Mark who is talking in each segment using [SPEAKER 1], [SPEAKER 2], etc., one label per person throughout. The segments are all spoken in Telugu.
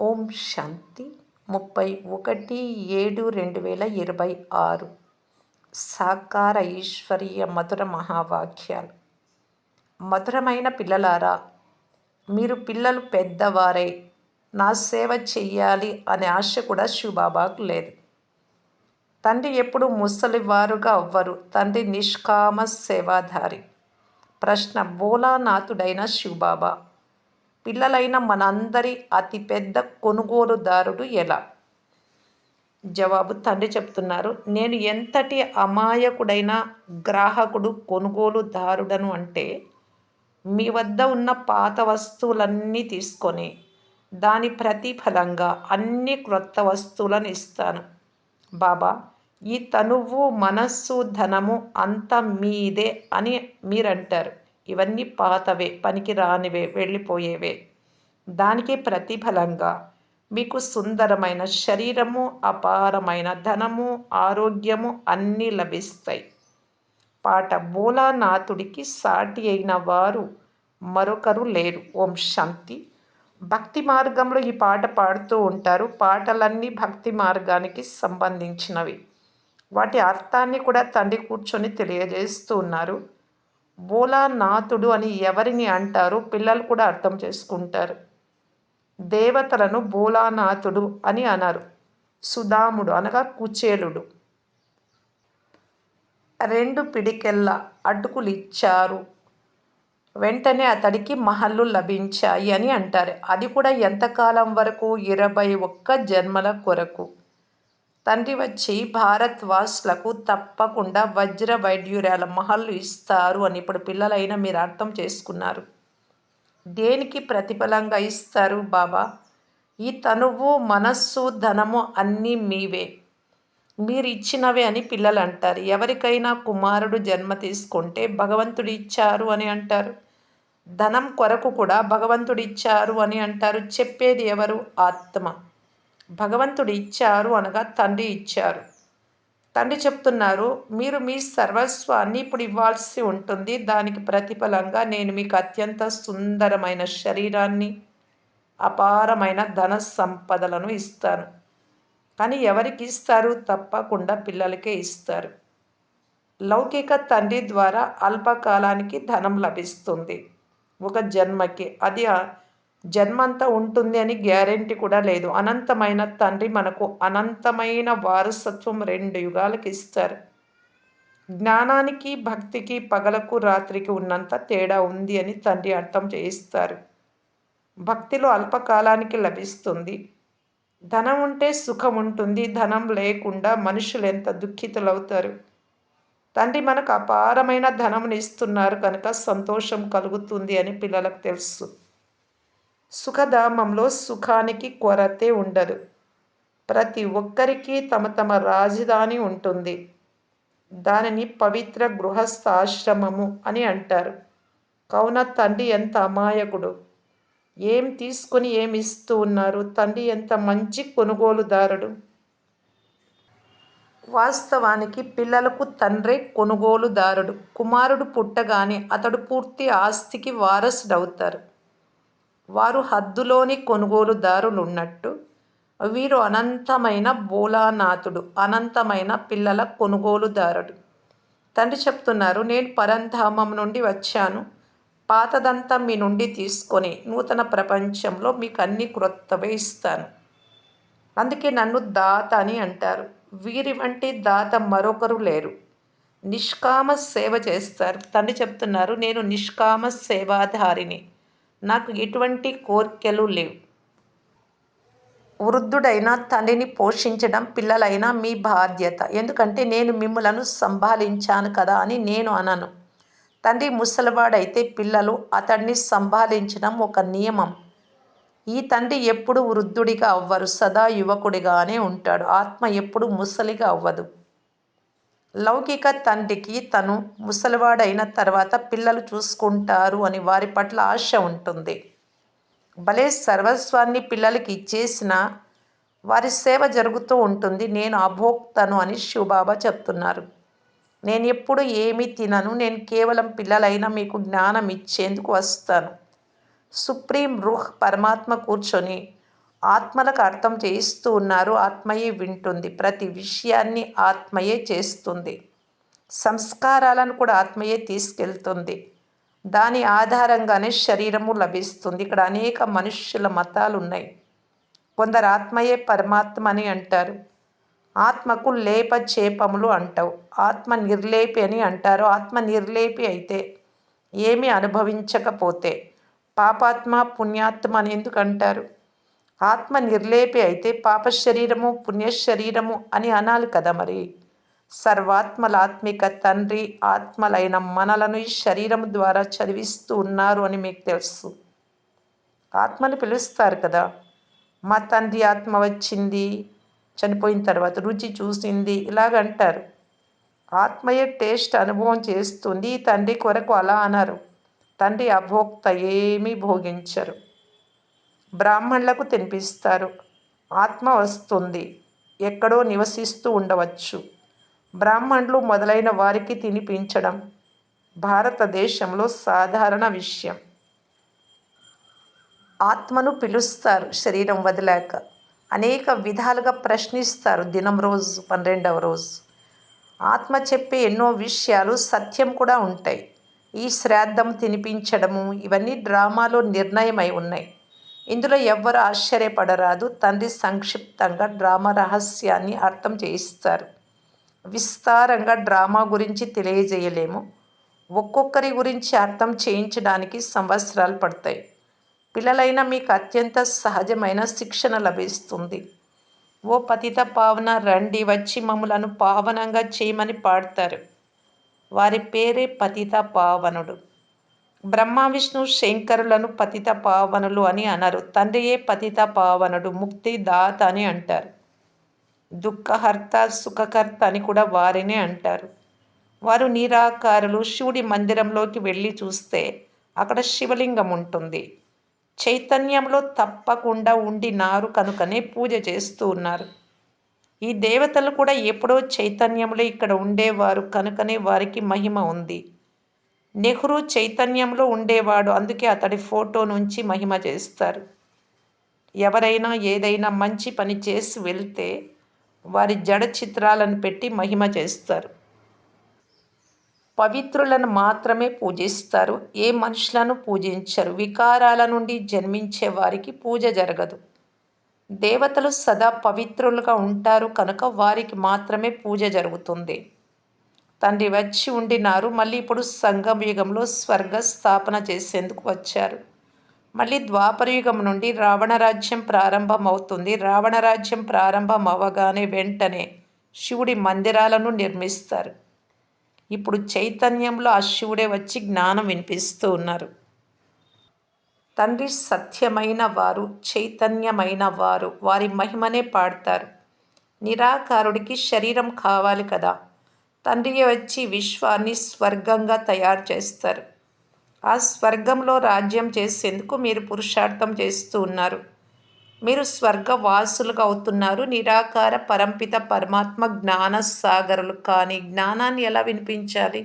[SPEAKER 1] ఓం శాంతి 31/7/2026 సాకార ఈశ్వరీయ మధుర మహావాక్యాలు. మధురమైన పిల్లలారా, మీరు పిల్లలు పెద్దవారై నా సేవ చెయ్యాలి అనే ఆశ కూడా శివబాబాకు లేదు. తండ్రి ఎప్పుడు ముసలివారుగా అవ్వరు. తండ్రి నిష్కామ సేవాధారి. ప్రశ్న: భోలానాథుడైన శివబాబా పిల్లలైన మనందరి అతిపెద్ద కొనుగోలుదారుడు ఎలా? జవాబు: తండ్రి చెప్తున్నారు, నేను ఎంతటి అమాయకుడైన గ్రాహకుడు, కొనుగోలుదారుడను అంటే, మీ వద్ద ఉన్న పాత వస్తువులన్నీ తీసుకొని దాని ప్రతిఫలంగా అన్ని క్రొత్త వస్తువులను ఇస్తాను. బాబా, ఈ తనువు, మనస్సు, ధనము అంతా మీదే అని మీరంటారు. ఇవన్నీ పాతవే, పనికి రానివే, వెళ్ళిపోయేవే. దానికి ప్రతిఫలంగా మీకు సుందరమైన శరీరము, అపారమైన ధనము, ఆరోగ్యము అన్నీ లభిస్తాయి. పాట: భోలానాథుడికి సాటి అయిన వారు మరొకరు లేరు. ఓం శాంతి. భక్తి మార్గంలో ఈ పాట పాడుతూ ఉంటారు. పాటలన్నీ భక్తి మార్గానికి సంబంధించినవి. వాటి అర్థాన్ని కూడా తండ్రి కూర్చొని తెలియజేస్తూ ఉన్నారు. భోలానాథుడు అని ఎవరిని అంటారు? పిల్లలు కూడా అర్థం చేసుకుంటారు. దేవతలను భోలానాథుడు అని అన్నారు. సుదాముడు అనగా కుచేలుడు 2 పిడికెళ్ళ అటుకులిచ్చారు, వెంటనే అతడికి మహళ్ళు లభించాయి అని అంటారు. అది కూడా ఎంతకాలం వరకు? 21 జన్మల కొరకు. తండ్రి వచ్చి భారత్ వాసులకు తప్పకుండా వజ్ర వైడ్యూర్యాల మహళ్ళు ఇస్తారు అని ఇప్పుడు పిల్లలైన మీరు అర్థం చేసుకున్నారు. దేనికి ప్రతిఫలంగా ఇస్తారు బాబా? ఈ తనువు, మనస్సు, ధనము అన్నీ మీవే, మీరు ఇచ్చినవే అని పిల్లలు అంటారు. ఎవరికైనా కుమారుడు జన్మ తీసుకుంటే భగవంతుడు ఇచ్చారు అని అంటారు. ధనం కొరకు కూడా భగవంతుడు ఇచ్చారు అని అంటారు. చెప్పేది ఎవరు? ఆత్మ. భగవంతుడు ఇచ్చారు అనగా తండ్రి ఇచ్చారు. తండ్రి చెప్తున్నారు, మీరు మీ సర్వస్వాన్ని ఇప్పుడు ఇవ్వాల్సి ఉంటుంది. దానికి ప్రతిఫలంగా నేను మీకు అత్యంత సుందరమైన శరీరాన్ని, అపారమైన ధన సంపదలను ఇస్తాను. కానీ ఎవరికి ఇస్తారు? తప్పకుండా పిల్లలకే ఇస్తారు. లౌకిక తండ్రి ద్వారా అల్పకాలానికి ధనం లభిస్తుంది, ఒక జన్మకి. అది జన్మంతా ఉంటుంది అని గ్యారెంటీ కూడా లేదు. అనంతమైన తండ్రి మనకు అనంతమైన వారసత్వం 2 యుగాలకు ఇస్తారు. జ్ఞానానికి, భక్తికి, పగలకు రాత్రికి ఉన్నంత తేడా ఉంది అని తండ్రి అర్థం చేయిస్తారు. భక్తిలో అల్పకాలానికి లభిస్తుంది. ధనం ఉంటే సుఖం ఉంటుంది. ధనం లేకుండా మనుషులు ఎంత దుఃఖితులవుతారు. తండ్రి మనకు అపారమైన ధనమును ఇస్తున్నారు కనుక సంతోషం కలుగుతుంది అని పిల్లలకు తెలుసు. సుఖధామంలో సుఖానికి కొరతే ఉండదు. ప్రతి ఒక్కరికి తమ తమ రాజధాని ఉంటుంది. దానిని పవిత్ర గృహస్థాశ్రమము అని అంటారు. కావున తండ్రి ఎంత అమాయకుడు. ఏం తీసుకుని ఏమి ఇస్తూ ఉన్నారు? తండ్రి ఎంత మంచి కొనుగోలుదారుడు. వాస్తవానికి పిల్లలకు తండ్రే కొనుగోలుదారుడు. కుమారుడు పుట్టగానే అతడు పూర్తి ఆస్తికి వారసుడవుతారు. వారు హద్దులోని కొనుగోలుదారులున్నట్టు వీరు అనంతమైన భోలానాథుడు, అనంతమైన పిల్లల కొనుగోలుదారుడు. తండ్రి చెప్తున్నారు, నేను పరంధామం నుండి వచ్చాను. పాతదంతా మీ నుండి తీసుకొని నూతన ప్రపంచంలో మీకు అన్ని క్రొత్తవే ఇస్తాను. అందుకే నన్ను దాత అని అంటారు. వీరి వంటి దాత మరొకరు లేరు. నిష్కామ సేవ చేస్తారు. తండ్రి చెప్తున్నారు, నేను నిష్కామ సేవాధారిని. నాకు ఎటువంటి కోర్కెలు లేవు. వృద్ధుడైన తండ్రిని పోషించడం పిల్లలైన మీ బాధ్యత. ఎందుకంటే నేను మిమ్ములను సంభాళించాను కదా అని నేను అనను. తండ్రి ముసలివాడైతే పిల్లలు అతడిని సంభాళించడం ఒక నియమం. ఈ తండ్రి ఎప్పుడు వృద్ధుడిగా అవ్వరు, సదా యువకుడిగానే ఉంటాడు. ఆత్మ ఎప్పుడు ముసలిగా అవ్వదు. లౌకిక తండ్రికి తను ముసలివాడైన తర్వాత పిల్లలు చూసుకుంటారు అని వారి పట్ల ఆశ ఉంటుంది. భలే సర్వస్వాన్ని పిల్లలకి ఇచ్చేసినా వారి సేవ జరుగుతూ ఉంటుంది. నేను అభోక్తను అని శివబాబా చెప్తున్నారు. నేను ఎప్పుడు ఏమీ తినను. నేను కేవలం పిల్లలైన మీకు జ్ఞానం ఇచ్చేందుకు వస్తాను. సుప్రీం రూహ్ పరమాత్మ కూర్చొని ఆత్మలకు అర్థం చేయిస్తూ ఉన్నారు. ఆత్మయే వింటుంది. ప్రతి విషయాన్ని ఆత్మయే చేస్తుంది. సంస్కారాలను కూడా ఆత్మయే తీసుకెళ్తుంది. దాని ఆధారంగానే శరీరము లభిస్తుంది. ఇక్కడ అనేక మనుష్యుల మతాలు ఉన్నాయి. కొందరు ఆత్మయే పరమాత్మ అని అంటారు. ఆత్మకు లేప చేపములు అంటావు. ఆత్మ నిర్లేపి అని అంటారు. ఆత్మ నిర్లేపి అయితే ఏమి అనుభవించకపోతే పాపాత్మ పుణ్యాత్మ అని ఎందుకు అంటారు? ఆత్మ నిర్లేపి అయితే పాప శరీరము పుణ్య శరీరము అని అనాలి కదా. మరి సర్వాత్మల ఆత్మిక తండ్రి ఆత్మలైన మనలను ఈ శరీరం ద్వారా చదివిస్తూ ఉన్నారు అని మీకు తెలుసు. ఆత్మని పిలుస్తారు కదా. మా తండ్రి ఆత్మ వచ్చింది, చనిపోయిన తర్వాత రుచి చూసింది, ఇలాగంటారు. ఆత్మయే టేస్ట్ అనుభవం చేస్తుంది. తండ్రి కొరకు అలా అనరు. తండ్రి అభోక్త, ఏమీ భోగించరు. బ్రాహ్మణులకు తినిపిస్తారు. ఆత్మ వస్తుంది, ఎక్కడో నివసిస్తూ ఉండవచ్చు. బ్రాహ్మణులు మొదలైన వారికి తినిపించడం భారతదేశంలో సాధారణ విషయం. ఆత్మను పిలుస్తారు శరీరం వదిలాక. అనేక విధాలుగా ప్రశ్నిస్తారు. దినం రోజు 12వ రోజు ఆత్మ చెప్పే ఎన్నో విషయాలు సత్యం కూడా ఉంటాయి. ఈ శ్రాద్ధం తినిపించడము ఇవన్నీ డ్రామాలో నిర్ణయమై ఉన్నాయి. ఇందులో ఎవ్వరు ఆశ్చర్యపడరాదు. తండ్రి సంక్షిప్తంగా డ్రామా రహస్యాన్ని అర్థం చేయిస్తారు. విస్తారంగా డ్రామా గురించి తెలియజేయలేము. ఒక్కొక్కరి గురించి అర్థం చేయించడానికి సంవత్సరాలు పడతాయి. పిల్లలైన మీకు అత్యంత సహజమైన శిక్షణ లభిస్తుంది. ఓ పతిత పావన రండి, వచ్చి మమ్ములను పావనంగా చేయమని పాడతారు. వారి పేరే పతిత పావనుడు. బ్రహ్మ విష్ణు శంకరులను పతిత పావనులు అని అనరు. తండ్రియే పతిత పావనుడు, ముక్తిదాత అని అంటారు. దుఃఖహర్త సుఖకర్త అని కూడా వారినే అంటారు. వారు నిరాకారులు. శివుడి మందిరంలోకి వెళ్ళి చూస్తే అక్కడ శివలింగం ఉంటుంది. చైతన్యంలో తప్పకుండా ఉండినారు కనుకనే పూజ చేస్తూ ఉన్నారు. ఈ దేవతలు కూడా ఎప్పుడో చైతన్యంలో ఇక్కడ ఉండేవారు కనుకనే వారికి మహిమ ఉంది. నెహ్రూ చైతన్యంలో ఉండేవాడు, అందుకే అతడి ఫోటో నుంచి మహిమ చేస్తారు. ఎవరైనా ఏదైనా మంచి పని చేసి వెళ్తే వారి జడ చిత్రాలను పెట్టి మహిమ చేస్తారు. పవిత్రులను మాత్రమే పూజిస్తారు. ఏ మనుషులను పూజించరు. వికారాల నుండి జన్మించే వారికి పూజ జరగదు. దేవతలు సదా పవిత్రులుగా ఉంటారు కనుక వారికి మాత్రమే పూజ జరుగుతుంది. తండ్రి వచ్చి ఉండినారు. మళ్ళీ ఇప్పుడు సంగమయుగంలో స్వర్గ స్థాపన చేసేందుకు వచ్చారు. మళ్ళీ ద్వాపరయుగం నుండి రావణరాజ్యం ప్రారంభమవుతుంది. రావణరాజ్యం ప్రారంభం అవ్వగానే వెంటనే శివుడి మందిరాలను నిర్మిస్తారు. ఇప్పుడు చైతన్యంలో ఆ శివుడే వచ్చి జ్ఞానం వినిపిస్తూ ఉన్నారు. తండ్రి సత్యమైన వారు, చైతన్యమైన వారు, వారి మహిమనే పాడతారు. నిరాకారుడికి శరీరం కావాలి కదా. తండ్రియే వచ్చి విశ్వాన్ని స్వర్గంగా తయారు చేస్తారు. ఆ స్వర్గంలో రాజ్యం చేసేందుకు మీరు పురుషార్థం చేస్తూ ఉన్నారు. మీరు స్వర్గవాసులుగా అవుతున్నారు. నిరాకార పరంపిత పరమాత్మ జ్ఞాన సాగరులు. కానీ జ్ఞానాన్ని ఎలా వినిపించాలి?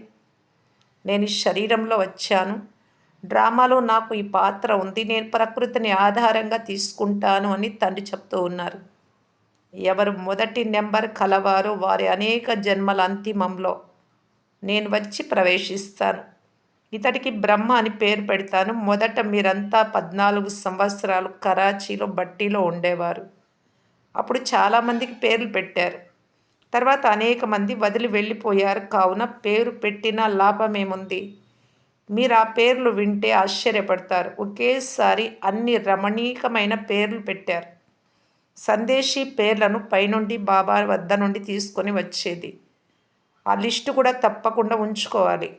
[SPEAKER 1] నేను ఈ శరీరంలో వచ్చాను, డ్రామాలో నాకు ఈ పాత్ర ఉంది, నేను ప్రకృతిని ఆధారంగా తీసుకుంటాను అని తండ్రి చెప్తూ ఉన్నారు. ఎవరు మొదటి నెంబర్ కలవారో వారి అనేక జన్మల అంతిమంలో నేను వచ్చి ప్రవేశిస్తాను. ఇతడికి బ్రహ్మ అని పేరు పెడతాను. మొదట మీరంతా 14 సంవత్సరాలు కరాచీలో బట్టీలో ఉండేవారు. అప్పుడు చాలామందికి పేర్లు పెట్టారు. తర్వాత అనేక మంది వదిలి వెళ్ళిపోయారు. కావున పేరు పెట్టిన లాభమేముంది? మీరు ఆ పేర్లు వింటే ఆశ్చర్యపడతారు. ఒకేసారి అన్ని రమణీకమైన పేర్లు పెట్టారు. సందేశీ పేర్లను పైనుండి బాబా వద్ద నుండి తీసుకొని వచ్చేది. ఆ లిస్టు కూడా తప్పకుండా ఉంచుకోవాలి.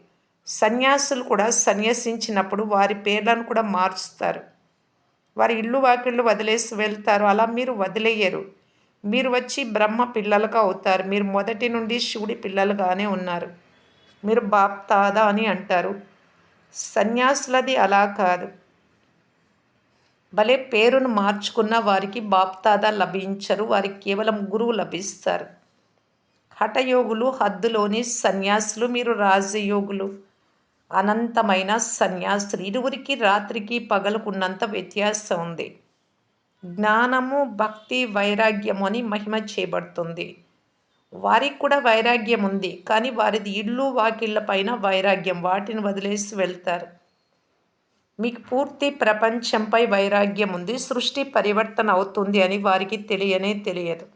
[SPEAKER 1] సన్యాసులు కూడా సన్యసించినప్పుడు వారి పేర్లను కూడా మార్చుతారు. వారి ఇల్లు వాకిళ్ళు వదిలేసి వెళ్తారు. అలా మీరు వదిలేయరు. మీరు వచ్చి బ్రహ్మ పిల్లలుగా అవుతారు. మీరు మొదటి నుండి శివుడి పిల్లలుగానే ఉన్నారు. మీరు బాప్తాదా అని అంటారు. సన్యాసులది అలా కాదు. భలే పేరును మార్చుకున్న వారికి బాప్తాదా లభించరు. వారికి కేవలం గురువు లభిస్తారు. హఠయోగులు హద్దులోని సన్యాసులు, మీరు రాజయోగులు, అనంతమైన సన్యాసులు. ఇరువురికి రాత్రికి పగలుకున్నంత వ్యత్యాసం ఉంది. జ్ఞానము, భక్తి, వైరాగ్యము అని మహిమ చేయబడుతుంది. వారికి కూడా వైరాగ్యం ఉంది. కానీ వారిది ఇల్లు, వాకిళ్ళ పైన వైరాగ్యం. వాటిని వదిలేసి వెళ్తారు. మీకు పూర్తి ప్రపంచంపై వైరాగ్యం ఉంది. సృష్టి పరివర్తన అవుతుంది అని వారికి తెలియనే తెలియదు.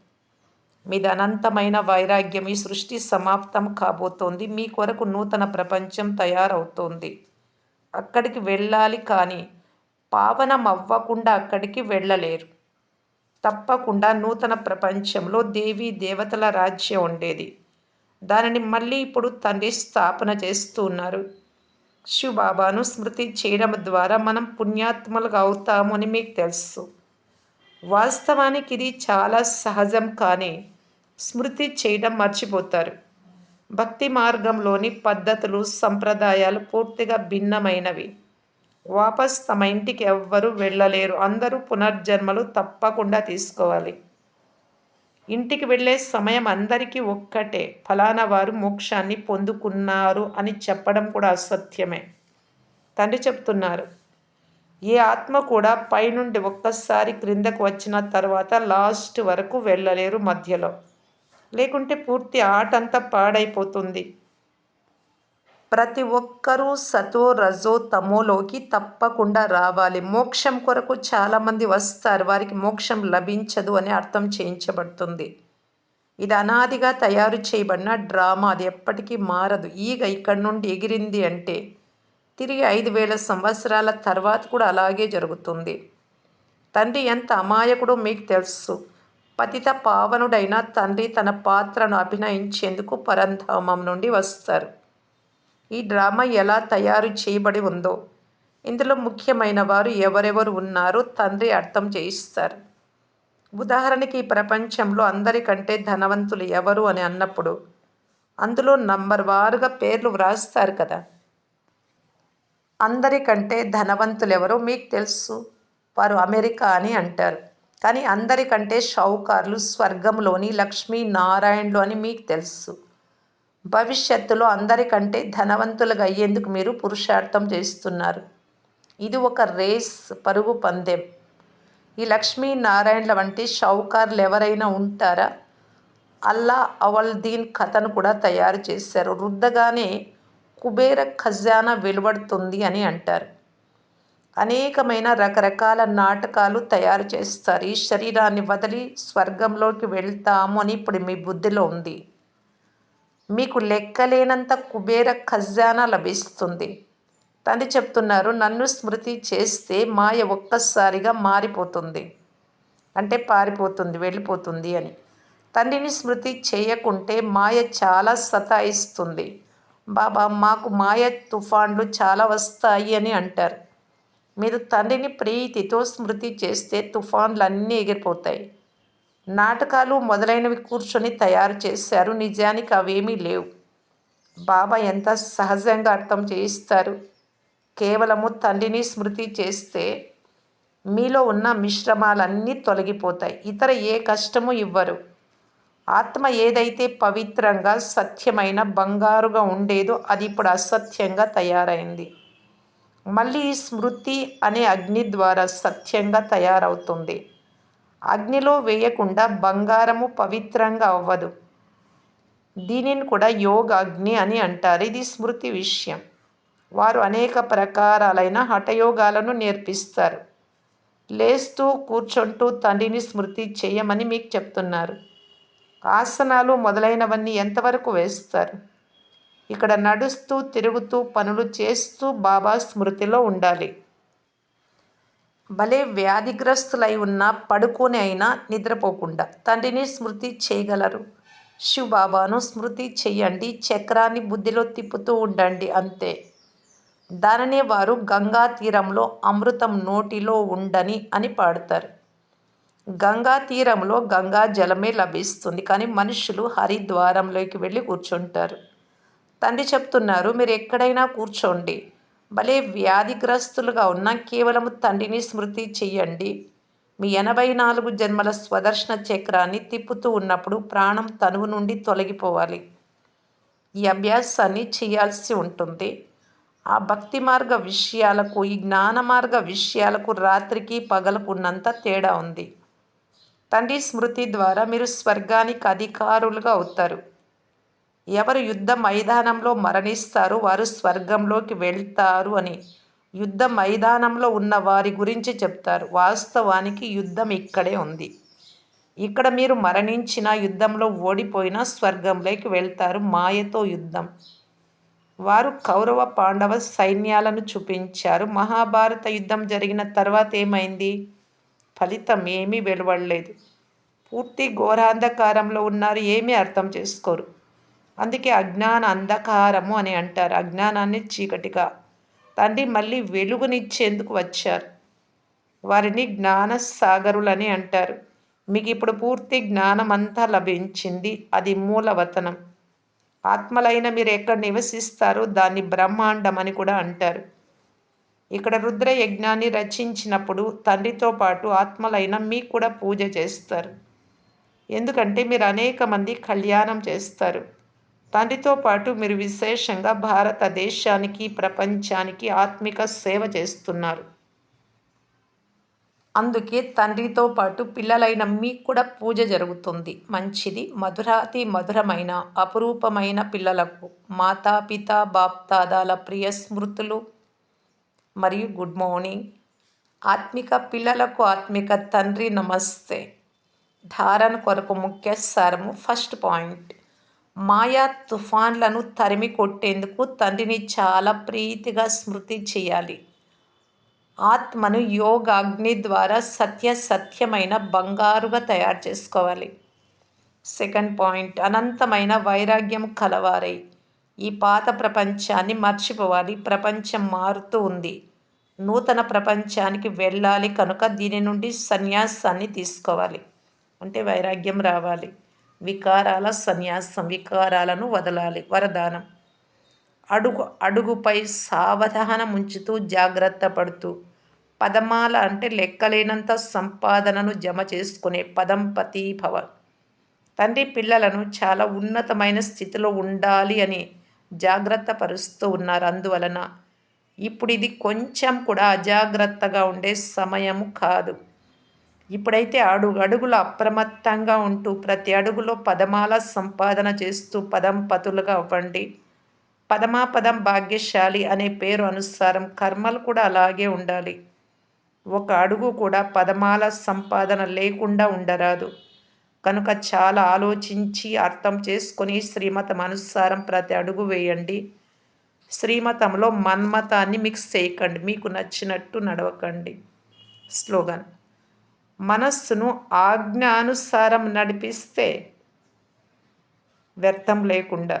[SPEAKER 1] మీది అనంతమైన వైరాగ్యం. ఈ సృష్టి సమాప్తం కాబోతోంది. మీ కొరకు నూతన ప్రపంచం తయారవుతోంది. అక్కడికి వెళ్ళాలి, కానీ పావనం అవ్వకుండా అక్కడికి వెళ్ళలేరు. తప్పకుండా నూతన ప్రపంచంలో దేవీ దేవతల రాజ్యం ఉండేది. దానిని మళ్ళీ ఇప్పుడు తండ్రి స్థాపన చేస్తూ ఉన్నారు. శివబాబాను స్మృతి చేయడం ద్వారా మనం పుణ్యాత్మలుగా అవుతాము అని మీకు తెలుసు. వాస్తవానికి ఇది చాలా సహజం, కానీ స్మృతి చేయడం మర్చిపోతారు. భక్తి మార్గంలోని పద్ధతులు, సంప్రదాయాలు పూర్తిగా భిన్నమైనవి. వాపస్ తమ ఇంటికి ఎవ్వరూ వెళ్ళలేరు. అందరూ పునర్జన్మలు తప్పకుండా తీసుకోవాలి. ఇంటికి వెళ్ళే సమయం అందరికీ ఒక్కటే. ఫలానా వారు మోక్షాన్ని పొందుకున్నారు అని చెప్పడం కూడా అసత్యమే. తండ్రి చెప్తున్నారు, ఏ ఆత్మ కూడా పైనుండి ఒక్కసారి క్రిందకు వచ్చిన తర్వాత లాస్ట్ వరకు వెళ్ళలేరు మధ్యలో. లేకుంటే పూర్తి ఆటంతా పాడైపోతుంది. ప్రతి ఒక్కరూ సతో రజో తమోలోకి తప్పకుండా రావాలి. మోక్షం కొరకు చాలామంది వస్తారు, వారికి మోక్షం లభించదు అని అర్థం చేయించబడుతుంది. ఇది అనాదిగా తయారు చేయబడిన డ్రామా. అది ఎప్పటికీ మారదు. ఈగ ఇక్కడి నుండి ఎగిరింది అంటే తిరిగి 5000 సంవత్సరాల తర్వాత కూడా అలాగే జరుగుతుంది. తండ్రి ఎంత అమాయకుడో మీకు తెలుసు. పతిత పావనుడైన తండ్రి తన పాత్రను అభినయించేందుకు పరంధామం నుండి వస్తారు. ఈ డ్రామా ఎలా తయారు చేయబడి ఉందో, ఇందులో ముఖ్యమైన వారు ఎవరెవరు ఉన్నారో తండ్రి అర్థం చేయిస్తారు. ఉదాహరణకి, ఈ ప్రపంచంలో అందరికంటే ధనవంతులు ఎవరు అని అన్నప్పుడు అందులో నంబర్ వారుగా పేర్లు వ్రాస్తారు కదా. అందరికంటే ధనవంతులు ఎవరో మీకు తెలుసు. వారు అమెరికా అని అంటారు. కానీ అందరికంటే షావుకారులు స్వర్గంలోని లక్ష్మీనారాయణులు అని మీకు తెలుసు. భవిష్యత్తులో అందరికంటే ధనవంతులుగా అయ్యేందుకు మీరు పురుషార్థం చేస్తున్నారు. ఇది ఒక రేస్, పరుగు పందెం. ఈ లక్ష్మీనారాయణుల వంటి షావుకారులు ఎవరైనా ఉంటారా? అల్లా అవల్దీన్ కథను కూడా తయారు చేశారు. రుద్దగానే కుబేర ఖజానా వెలువడుతుంది అని అంటారు. అనేకమైన రకరకాల నాటకాలు తయారు చేస్తారు. ఈ శరీరాన్ని వదిలి స్వర్గంలోకి వెళ్తాము అని ఇప్పుడు మీ బుద్ధిలో ఉంది. మీకు లెక్కలేనంత కుబేర ఖజానా లభిస్తుంది. తండ్రి చెప్తున్నారు, నన్ను స్మృతి చేస్తే మాయ ఒక్కసారిగా మారిపోతుంది, అంటే పారిపోతుంది, వెళ్ళిపోతుంది అని. తండ్రిని స్మృతి చేయకుంటే మాయ చాలా సతాయిస్తుంది. బాబా, మాకు మాయ తుఫాన్లు చాలా వస్తాయి అని అంటారు. మీరు తండ్రిని ప్రీతితో స్మృతి చేస్తే తుఫాన్లు అన్నీ ఎగిరిపోతాయి. నాటకాలు మొదలైనవి కూర్చొని తయారు చేశారు, నిజానికి అవేమీ లేవు. బాబా ఎంత సహజంగా అర్థం చేయిస్తారు. కేవలము తండ్రిని స్మృతి చేస్తే మీలో ఉన్న మిశ్రమాలన్నీ తొలగిపోతాయి. ఇతర ఏ కష్టము ఇవ్వరు. ఆత్మ ఏదైతే పవిత్రంగా సత్యమైన బంగారుగా ఉండేదో అది ఇప్పుడు అసత్యంగా తయారైంది. మళ్ళీ ఈ స్మృతి అనే అగ్ని ద్వారా సత్యంగా తయారవుతుంది. అగ్నిలో వేయకుండా బంగారము పవిత్రంగా అవ్వదు. దీనిని కూడా యోగ అగ్ని అని అంటారు. ఇది స్మృతి విషయం. వారు అనేక ప్రకారాలైన హఠయోగాలను నేర్పిస్తారు. లేస్తూ కూర్చుంటూ తండ్రిని స్మృతి చేయమని మీకు చెప్తున్నారు. ఆసనాలు మొదలైనవన్నీ ఎంతవరకు వేస్తారు? ఇక్కడ నడుస్తూ తిరుగుతూ పనులు చేస్తూ బాబా స్మృతిలో ఉండాలి. భలే వ్యాధిగ్రస్తులై ఉన్నా పడుకొని అయినా నిద్రపోకుండా తండ్రిని స్మృతి చేయగలరు. శివబాబాను స్మృతి చెయ్యండి. చక్రాన్ని బుద్ధిలో తిప్పుతూ ఉండండి, అంతే. దానినే వారు గంగా తీరంలో అమృతం నోటిలో ఉండని అని పాడతారు. గంగా తీరంలో గంగా జలమే లభిస్తుంది, కానీ మనుషులు హరిద్వారంలోకి వెళ్ళి కూర్చుంటారు. తండ్రి చెప్తున్నారు, మీరు ఎక్కడైనా కూర్చోండి. భలే వ్యాధిగ్రస్తులుగా ఉన్న కేవలం తండ్రిని స్మృతి చెయ్యండి. మీ 84 జన్మల స్వదర్శన చక్రాన్ని తిప్పుతూ ఉన్నప్పుడు ప్రాణం తనువు నుండి తొలగిపోవాలి. ఈ అభ్యాసాన్ని చేయాల్సి ఉంటుంది. ఆ భక్తి మార్గ విషయాలకు ఈ జ్ఞాన మార్గ విషయాలకు రాత్రికి పగలకు ఉన్నంత తేడా ఉంది. తండ్రి స్మృతి ద్వారా మీరు స్వర్గానికి అధికారులుగా అవుతారు. ఎవరు యుద్ధ మైదానంలో మరణిస్తారో వారు స్వర్గంలోకి వెళ్తారు అని యుద్ధ మైదానంలో ఉన్న వారి గురించి చెప్తారు. వాస్తవానికి యుద్ధం ఇక్కడే ఉంది. ఇక్కడ మీరు మరణించిన యుద్ధంలో ఓడిపోయినా స్వర్గంలోకి వెళ్తారు. మాయతో యుద్ధం. వారు కౌరవ పాండవ సైన్యాలను చూపించారు. మహాభారత యుద్ధం జరిగిన తర్వాత ఏమైంది? ఫలితం ఏమీ వెలువడలేదు. పూర్తి ఘోరాంధకారంలో ఉన్నారు. ఏమీ అర్థం చేసుకోరు. అందుకే అజ్ఞాన అంధకారము అని అంటారు. అజ్ఞానాన్ని చీకటిగా. తండ్రి మళ్ళీ వెలుగునిచ్చేందుకు వచ్చారు. వారిని జ్ఞానసాగరులని అంటారు. మీకు ఇప్పుడు పూర్తి జ్ఞానం అంతా లభించింది. అది మూలవతనం. ఆత్మలైన మీరు ఎక్కడ నివసిస్తారో దాన్ని బ్రహ్మాండం అని కూడా అంటారు. ఇక్కడ రుద్ర యజ్ఞాన్ని రచించినప్పుడు తండ్రితో పాటు ఆత్మలైన మీకు కూడా పూజ చేస్తారు. ఎందుకంటే మీరు అనేక మంది కళ్యాణం చేస్తారు. తండ్రితో పాటు మీరు విశేషంగా భారతదేశానికి ప్రపంచానికి ఆత్మిక సేవ చేస్తున్నారు. అందుకే తండ్రితో పాటు పిల్లలైన మీకు కూడా పూజ జరుగుతుంది. మంచిది. మధురాతి మధురమైన అపురూపమైన పిల్లలకు మాతాపిత బాప్దాదాల ప్రియ స్మృతులు మరియు గుడ్ మార్నింగ్. ఆత్మిక పిల్లలకు ఆత్మిక తండ్రి నమస్తే. ధారణ కొరకు ముఖ్య సారము. ఫస్ట్ పాయింట్, మాయా తుఫాన్లను తరిమి కొట్టేందుకు తండ్రిని చాలా ప్రీతిగా స్మృతి చేయాలి. ఆత్మను యోగాగ్ని ద్వారా సత్యమైన బంగారుగా తయారు చేసుకోవాలి. సెకండ్ పాయింట్, అనంతమైన వైరాగ్యం కలవారై ఈ పాత ప్రపంచాన్ని మర్చిపోవాలి. ప్రపంచం మారుతూ ఉంది. నూతన ప్రపంచానికి వెళ్ళాలి కనుక దీని నుండి సన్యాసాన్ని తీసుకోవాలి. అంటే వైరాగ్యం రావాలి. వికారాల సన్యాసం, వికారాలను వదలాలి. వరదానం, అడుగుపై సావధానం ఉంచుతూ జాగ్రత్త పడుతూ పదమాల అంటే లెక్కలేనంత సంపాదనను జమ చేసుకునే పదంపతి భవ. తండ్రి పిల్లలను చాలా ఉన్నతమైన స్థితిలో ఉండాలి అని జాగ్రత్త పరుస్తూ ఉన్నారు. అందువలన ఇప్పుడు ఇది కొంచెం కూడా అజాగ్రత్తగా ఉండే సమయము కాదు. ఇప్పుడైతే అడుగులు అప్రమత్తంగా ఉంటూ ప్రతి అడుగులో పదమాల సంపాదన చేస్తూ పదంపతులుగా అవ్వండి. పదమాపదం భాగ్యశాలి అనే పేరు అనుసారం కర్మలు కూడా అలాగే ఉండాలి. ఒక అడుగు కూడా పదమాల సంపాదన లేకుండా ఉండరాదు. కనుక చాలా ఆలోచించి అర్థం చేసుకొని శ్రీమతం అనుసారం ప్రతి అడుగు వేయండి. శ్రీమతంలో మన్మతాన్ని మిక్స్ చేయకండి. మీకు నచ్చినట్టు నడవకండి. స్లోగన్, మనస్సును ఆజ్ఞానుసారం నడిపిస్తే వ్యర్థం లేకుండా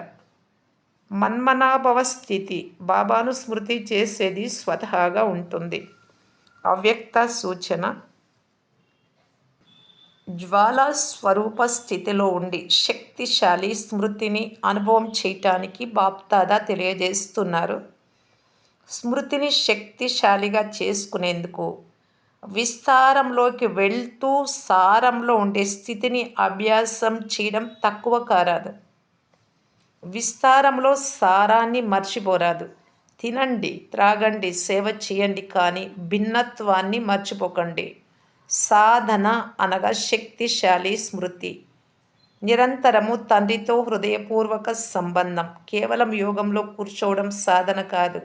[SPEAKER 1] మన్మనాభవ స్థితి బాబాను స్మృతి చేసేది స్వతహాగా ఉంటుంది. అవ్యక్త సూచన, జ్వాలా స్వరూప స్థితిలో ఉండి శక్తిశాలి స్మృతిని అనుభవం చేయటానికి బాప్దాదా తెలియజేస్తున్నారు. స్మృతిని శక్తిశాలిగా చేసుకునేందుకు విస్తారంలోకి వెళ్తూ సారంలో ఉండే స్థితిని అభ్యాసం చేయడం తక్కువ కారాదు. విస్తారంలో సారాన్ని మర్చిపోరాదు. తినండి, త్రాగండి, సేవ చేయండి, కానీ భిన్నత్వాన్ని మర్చిపోకండి. సాధన అనగా శక్తిశాలి స్మృతి, నిరంతరము తండ్రితో హృదయపూర్వక సంబంధం. కేవలం యోగంలో కూర్చోవడం సాధన కాదు.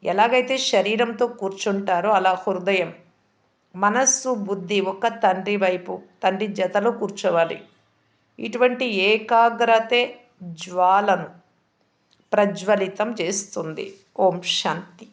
[SPEAKER 1] ఎలాగైతే శరీరంతో కూర్చుంటారో అలా హృదయం, మనస్సు, బుద్ధి ఒక తండ్రి వైపు, తండ్రి జతలో కూర్చోవాలి. ఇటువంటి ఏకాగ్రతే జ్వాలను ప్రజ్వలితం చేస్తుంది. ఓం శాంతి.